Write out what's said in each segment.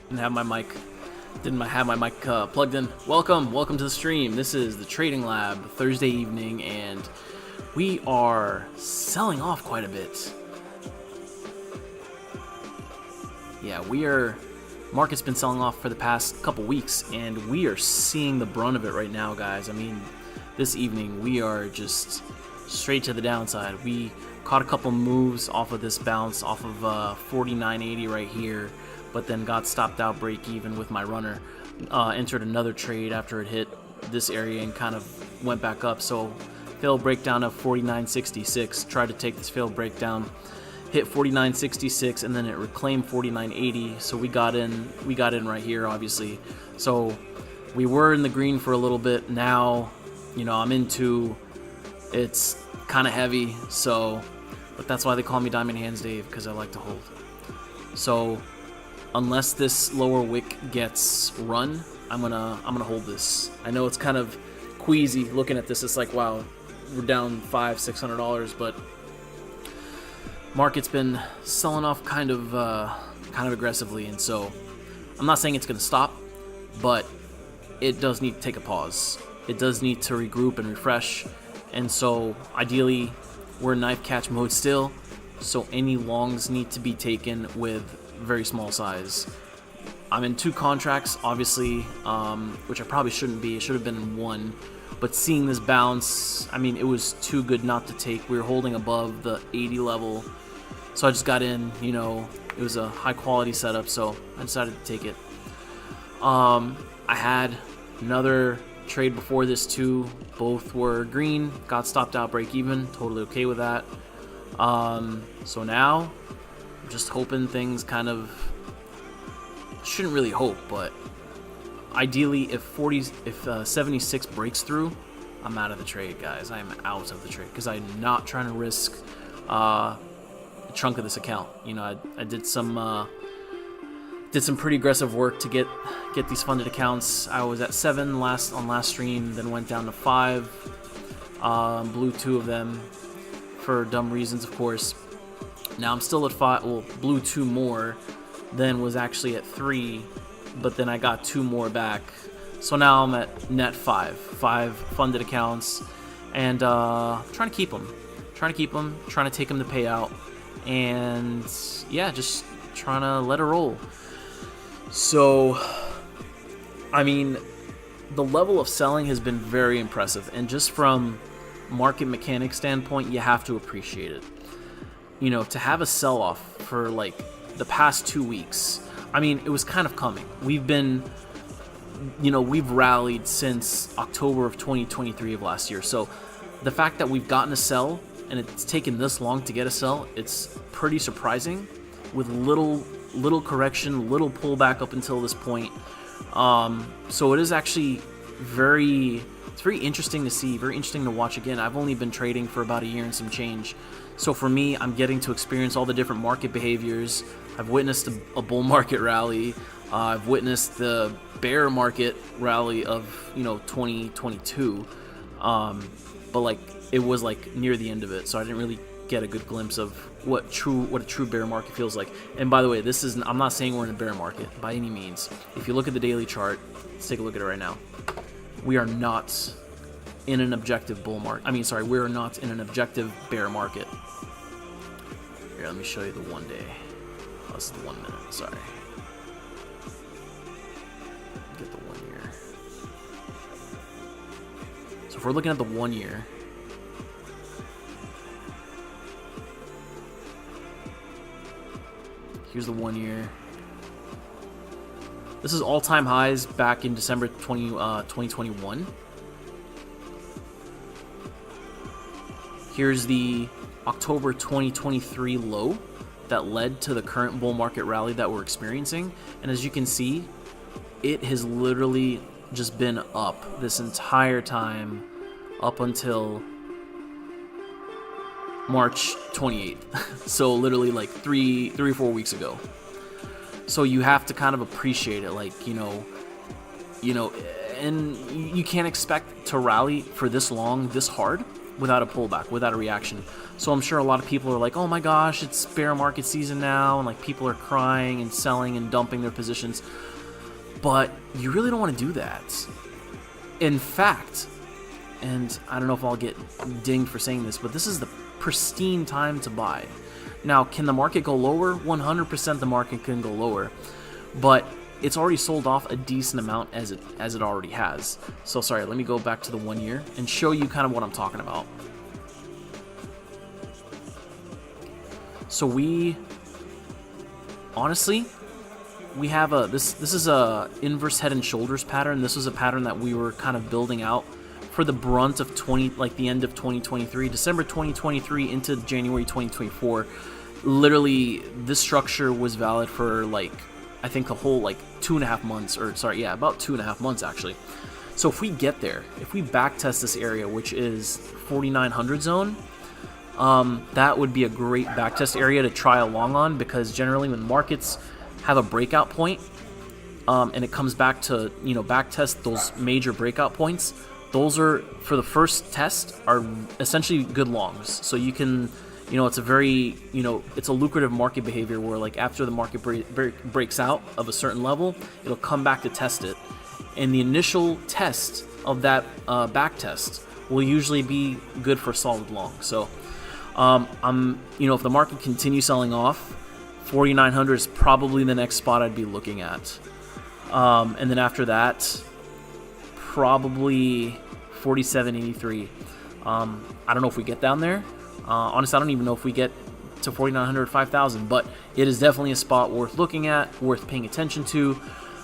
Didn't have my mic plugged in. Welcome to the stream. This is the Trading Lab Thursday evening, and we are selling off quite a bit. Yeah, market's been selling off for the past couple weeks, and we are seeing the brunt of it right now, guys. I mean, this evening we are just straight to the downside. We caught a couple moves off of this bounce off of 49.80 right here, but then got stopped out break even with my runner. Entered another trade after it hit this area and kind of went back up. So failed breakdown of 49.66. Tried to take this failed breakdown, hit 49.66, and then it reclaimed 49.80. So we got in right here, obviously. So we were in the green for a little bit. Now, I'm into it's kind of heavy. So, but that's why they call me Diamond Hands Dave, because I like to hold. So unless this lower wick gets run, I'm gonna hold this. I know it's kind of queasy looking at this. It's like, wow, we're down $500-600, but market's been selling off kind of aggressively, and so I'm not saying it's gonna stop, but it does need to take a pause. It does need to regroup and refresh, and so ideally we're in knife catch mode still. So any longs need to be taken with very small size. I'm in 2 contracts, obviously, which I probably shouldn't be. It should have been in 1. But seeing this bounce, I mean, it was too good not to take. We were holding above the 80 level, so I just got in. It was a high quality setup, so I decided to take it. I had another trade before this too. Both were green. Got stopped out break even. Totally okay with that. So now I'm just hoping things kind of, shouldn't really hope, but ideally if 76 breaks through, I'm out of the trade, guys. I am out of the trade because I'm not trying to risk a chunk of this account. I did some pretty aggressive work to get these funded accounts. I was at 7 on last stream, then went down to 5. Blew 2 of them for dumb reasons, of course. Now I'm still at 5. Well, blew 2 more, then was actually at 3, but then I got 2 more back. So now I'm at net 5 funded accounts, and trying to keep them, trying to take them to payout, and yeah, just trying to let it roll. So, I mean, the level of selling has been very impressive, and just from market mechanics standpoint, you have to appreciate it. To have a sell-off for like the past 2 weeks, I mean, it was kind of coming. We've rallied since October of 2023 of last year. So the fact that we've gotten a sell and it's taken this long to get a sell, it's pretty surprising, with little correction, little pullback up until this point. So it is actually very interesting to see, very interesting to watch again. I've only been trading for about a year and some change. So for me, I'm getting to experience all the different market behaviors. I've witnessed a bull market rally. I've witnessed the bear market rally of 2022. But like it was like near the end of it, so I didn't really get a good glimpse of what a true bear market feels like. And by the way, I'm not saying we're in a bear market by any means. If you look at the daily chart, let's take a look at it right now. We are not in an objective bull market. We are not in an objective bear market. Here, let me show you the 1 day. Oh, this is the 1 minute, sorry. Get the 1 year. So if we're looking at the 1 year, here's the 1 year. This is all-time highs back in December 2021. Here's the October 2023 low that led to the current bull market rally that we're experiencing. And as you can see, it has literally just been up this entire time up until March 28th. So literally like 3 or 4 weeks ago. So you have to kind of appreciate it, like, and you can't expect to rally for this long, this hard, without a pullback, without a reaction. So I'm sure a lot of people are like, oh my gosh, it's bear market season now, and like people are crying and selling and dumping their positions. But you really don't want to do that. In fact, and I don't know if I'll get dinged for saying this, but this is the pristine time to buy. Now, can the market go lower? 100% the market can go lower, but it's already sold off a decent amount as it already has. So sorry, let me go back to the 1 year and show you kind of what I'm talking about. So we honestly, we have a this is a inverse head and shoulders pattern. This was a pattern that we were kind of building out for the brunt of the end of 2023, December 2023 into January 2024. Literally, this structure was valid for like, I think the whole like 2.5 months, or sorry, yeah, about 2.5 months actually. So if we get there, if we backtest this area, which is 4,900 zone, that would be a great backtest area to try along on, because generally when markets have a breakout point, and it comes back to, backtest those major breakout points, those are, for the first test, are essentially good longs. So you can, it's a very, it's a lucrative market behavior where like after the market breaks out of a certain level, it'll come back to test it. And the initial test of that back test will usually be good for solid long. So if the market continues selling off, 4,900 is probably the next spot I'd be looking at. And then after that, probably 47.83. I don't know if we get down there. Honestly, I don't even know if we get to 4,900 or 5,000, but it is definitely a spot worth looking at, worth paying attention to,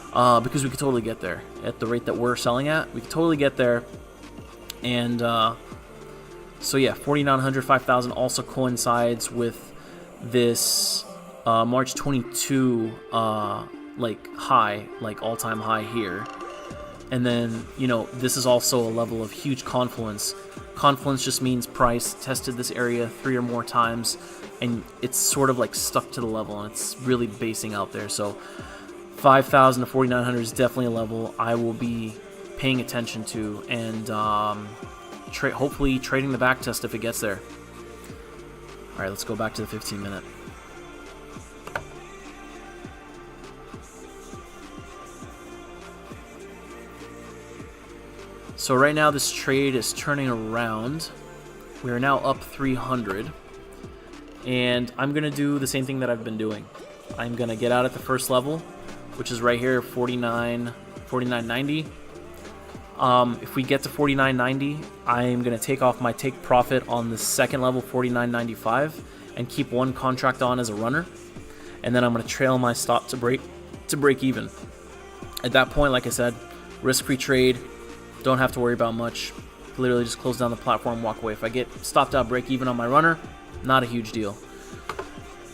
because we could totally get there at the rate that we're selling at. We could totally get there. And so yeah, 4,900, 5,000 also coincides with this March 22 high, like all-time high here. And then, this is also a level of huge confluence. Confluence just means price tested this area 3 or more times, and it's sort of like stuck to the level, and it's really basing out there. So 5,000 to 4,900 is definitely a level I will be paying attention to, and hopefully trading the back test if it gets there. All right, let's go back to the 15-minute. So right now this trade is turning around. We are now up 300. And I'm going to do the same thing that I've been doing. I'm going to get out at the first level, which is right here, 49.90. If we get to 49.90, I'm going to take off my take profit on the second level, 49.95, and keep one contract on as a runner. And then I'm going to trail my stop to break even. At that point, like I said, risk-free trade. Don't have to worry about much. Literally just close down the platform, walk away. If I get stopped out break even on my runner, not a huge deal.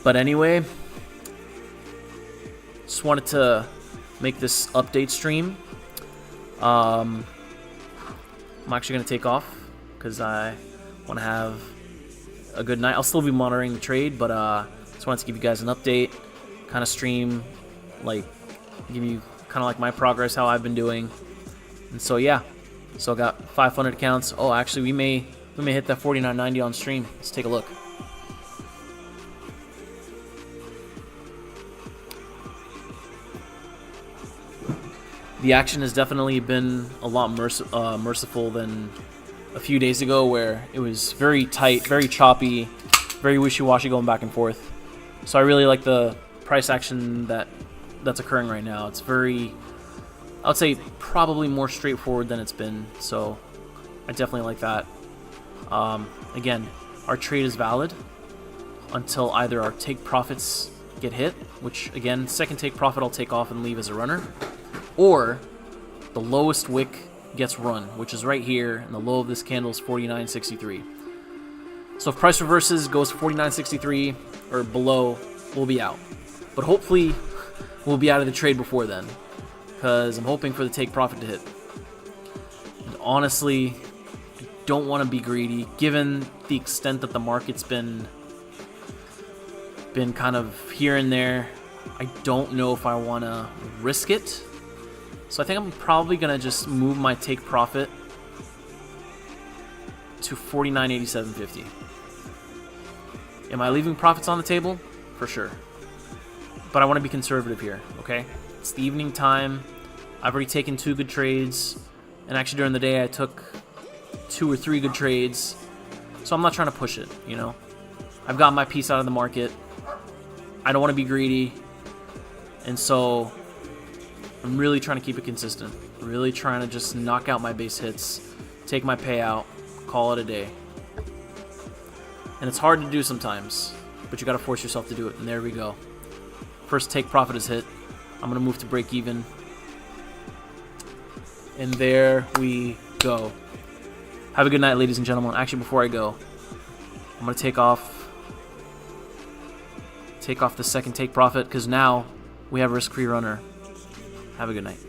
But anyway, just wanted to make this update stream. I'm actually going to take off because I want to have a good night. I'll still be monitoring the trade, but just wanted to give you guys an update, kind of stream, like give you kind of like my progress, how I've been doing. And so yeah. So I got 500 accounts. Oh, actually, we may hit that 49.90 on stream. Let's take a look. The action has definitely been a lot merciful than a few days ago, where it was very tight, very choppy, very wishy-washy, going back and forth. So I really like the price action that's occurring right now. It's very, I would say, probably more straightforward than it's been, so I definitely like that. Again, our trade is valid until either our take profits get hit, which again, second take profit I'll take off and leave as a runner, or the lowest wick gets run, which is right here, and the low of this candle is 49.63. So if price reverses, goes 49.63 or below, we'll be out. But hopefully we'll be out of the trade before then, because I'm hoping for the take profit to hit. And honestly, I don't want to be greedy, given the extent that the market's been kind of here and there. I don't know if I want to risk it. So I think I'm probably going to just move my take profit to 49.8750. Am I leaving profits on the table? For sure. But I want to be conservative here, okay? It's the evening time. I've already taken 2 good trades. And actually during the day I took 2 or 3 good trades. So I'm not trying to push it, you know? I've got my piece out of the market. I don't want to be greedy. And so I'm really trying to keep it consistent. Really trying to just knock out my base hits, take my payout, call it a day. And it's hard to do sometimes, but you got to force yourself to do it. And there we go. First take profit is hit. I'm going to move to break even. And there we go. Have a good night, ladies and gentlemen. Actually, before I go, I'm going to take off the second take profit because now we have a risk-free runner. Have a good night.